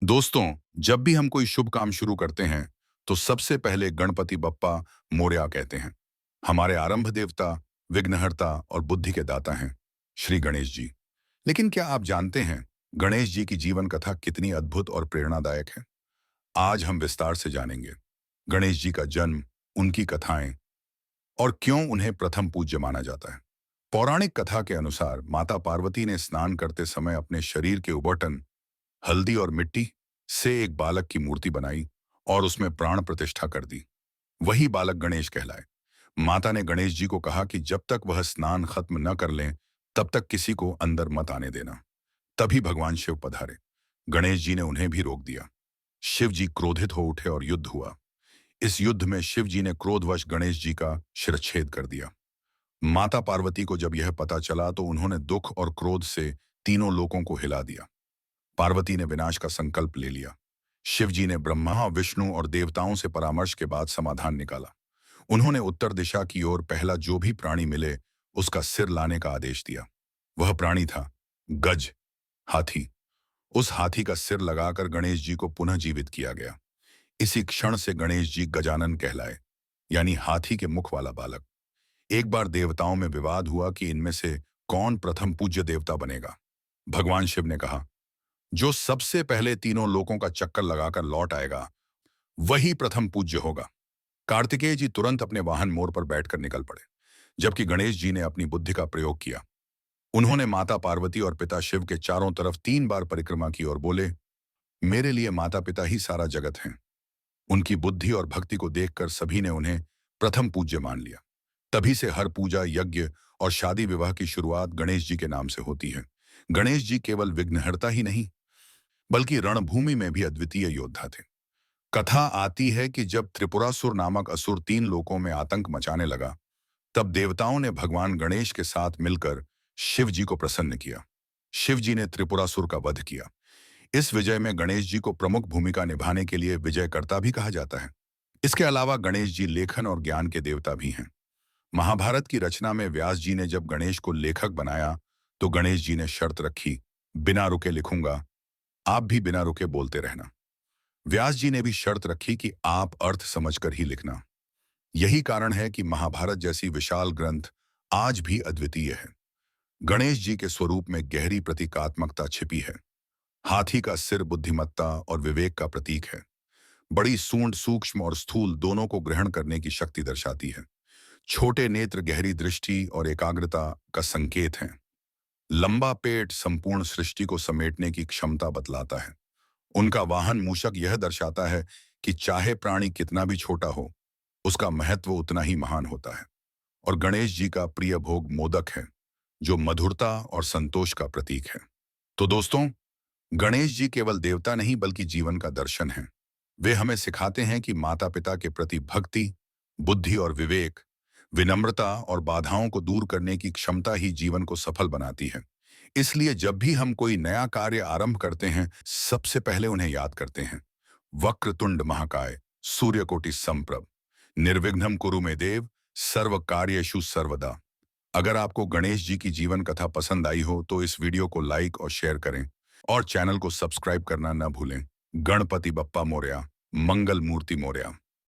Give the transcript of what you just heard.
दोस्तों, जब भी हम कोई शुभ काम शुरू करते हैं, तो सबसे पहले गणपति बप्पा मोरया कहते हैं। हमारे आरंभ देवता, विघ्नहर्ता और बुद्धि के दाता हैं, श्री गणेश जी। लेकिन क्या आप जानते हैं, गणेश जी की जीवन कथा कितनी अद्भुत और प्रेरणादायक है? आज हम विस्तार से जानेंगे गणेश जी का जन्म, उनकी कथाएं और क्यों उन्हें प्रथम पूज्य माना जाता है। पौराणिक कथा के अनुसार माता पार्वती ने स्नान करते समय अपने शरीर के उबटन, हल्दी और मिट्टी से एक बालक की मूर्ति बनाई और उसमें प्राण प्रतिष्ठा कर दी। वही बालक गणेश कहलाए। माता ने गणेश जी को कहा कि जब तक वह स्नान खत्म न कर लें, तब तक किसी को अंदर मत आने देना। तभी भगवान शिव पधारे। गणेश जी ने उन्हें भी रोक दिया। शिव जी क्रोधित हो उठे और युद्ध हुआ। इस युद्ध में शिव जी ने क्रोधवश गणेश जी का शिरच्छेद कर दिया। माता पार्वती को जब यह पता चला तो उन्होंने दुख और क्रोध से तीनों लोकों को हिला दिया। पार्वती ने विनाश का संकल्प ले लिया। शिव जी ने ब्रह्मा, विष्णु और देवताओं से परामर्श के बाद समाधान निकाला। उन्होंने उत्तर दिशा की ओर पहला जो भी प्राणी मिले, उसका सिर लाने का आदेश दिया। वह प्राणी था गज, हाथी। उस हाथी का सिर लगाकर गणेश जी को पुनः जीवित किया गया। इसी क्षण से गणेश जी गजानन कहलाए, यानी हाथी के मुख वाला बालक। एक बार देवताओं में विवाद हुआ कि इनमें से कौन प्रथम पूज्य देवता बनेगा। भगवान शिव ने कहा, जो सबसे पहले तीनों लोकों का चक्कर लगाकर लौट आएगा, वही प्रथम पूज्य होगा। कार्तिकेय जी तुरंत अपने वाहन मोर पर बैठकर निकल पड़े, जबकि गणेश जी ने अपनी बुद्धि का प्रयोग किया। उन्होंने माता पार्वती और पिता शिव के चारों तरफ 3 बार परिक्रमा की और बोले, मेरे लिए माता पिता ही सारा जगत हैं। उनकी बुद्धि और भक्ति को देखकर सभी ने उन्हें प्रथम पूज्य मान लिया। तभी से हर पूजा, यज्ञ और शादी विवाह की शुरुआत गणेश जी के नाम से होती है। गणेश जी केवल विघ्नहर्ता ही नहीं, बल्कि रणभूमि में भी अद्वितीय योद्धा थे। कथा आती है कि जब त्रिपुरासुर नामक असुर 3 लोकों में आतंक मचाने लगा, तब देवताओं ने भगवान गणेश के साथ मिलकर शिव जी को प्रसन्न किया। शिव जी ने त्रिपुरासुर का वध किया। इस विजय में गणेश जी को प्रमुख भूमिका निभाने के लिए विजयकर्ता भी कहा जाता है। इसके अलावा गणेश जी लेखन और ज्ञान के देवता भी हैं। महाभारत की रचना में व्यास जी ने जब गणेश को लेखक बनाया, तो गणेश जी ने शर्त रखी, बिना रुके लिखूंगा, आप भी बिना रुके बोलते रहना। व्यास जी ने भी शर्त रखी कि आप अर्थ समझकर ही लिखना। यही कारण है कि महाभारत जैसी विशाल ग्रंथ आज भी अद्वितीय है। गणेश जी के स्वरूप में गहरी प्रतीकात्मकता छिपी है। हाथी का सिर बुद्धिमत्ता और विवेक का प्रतीक है। बड़ी सूंड सूक्ष्म और स्थूल दोनों को ग्रहण करने की शक्ति दर्शाती है। छोटे नेत्र गहरी दृष्टि और एकाग्रता का संकेत हैं। लंबा पेट संपूर्ण सृष्टि को समेटने की क्षमता बतलाता है। उनका वाहन मूषक यह दर्शाता है कि चाहे प्राणी कितना भी छोटा हो, उसका महत्व उतना ही महान होता है। और गणेश जी का प्रिय भोग मोदक है, जो मधुरता और संतोष का प्रतीक है। तो दोस्तों, गणेश जी केवल देवता नहीं बल्कि जीवन का दर्शन है। वे हमें सिखाते हैं कि माता पिता के प्रति भक्ति, बुद्धि और विवेक, विनम्रता और बाधाओं को दूर करने की क्षमता ही जीवन को सफल बनाती है। इसलिए जब भी हम कोई नया कार्य आरंभ करते हैं, सबसे पहले उन्हें याद करते हैं। वक्रतुंड महाकाय, सूर्यकोटि समप्रभ, निर्विघ्नं कुरु मे देव, सर्व कार्येषु सर्वदा। अगर आपको गणेश जी की जीवन कथा पसंद आई हो तो इस वीडियो को लाइक और शेयर करें और चैनल को सब्सक्राइब करना न भूलें। गणपति बप्पा मोरया, मंगल मूर्ति मोरया।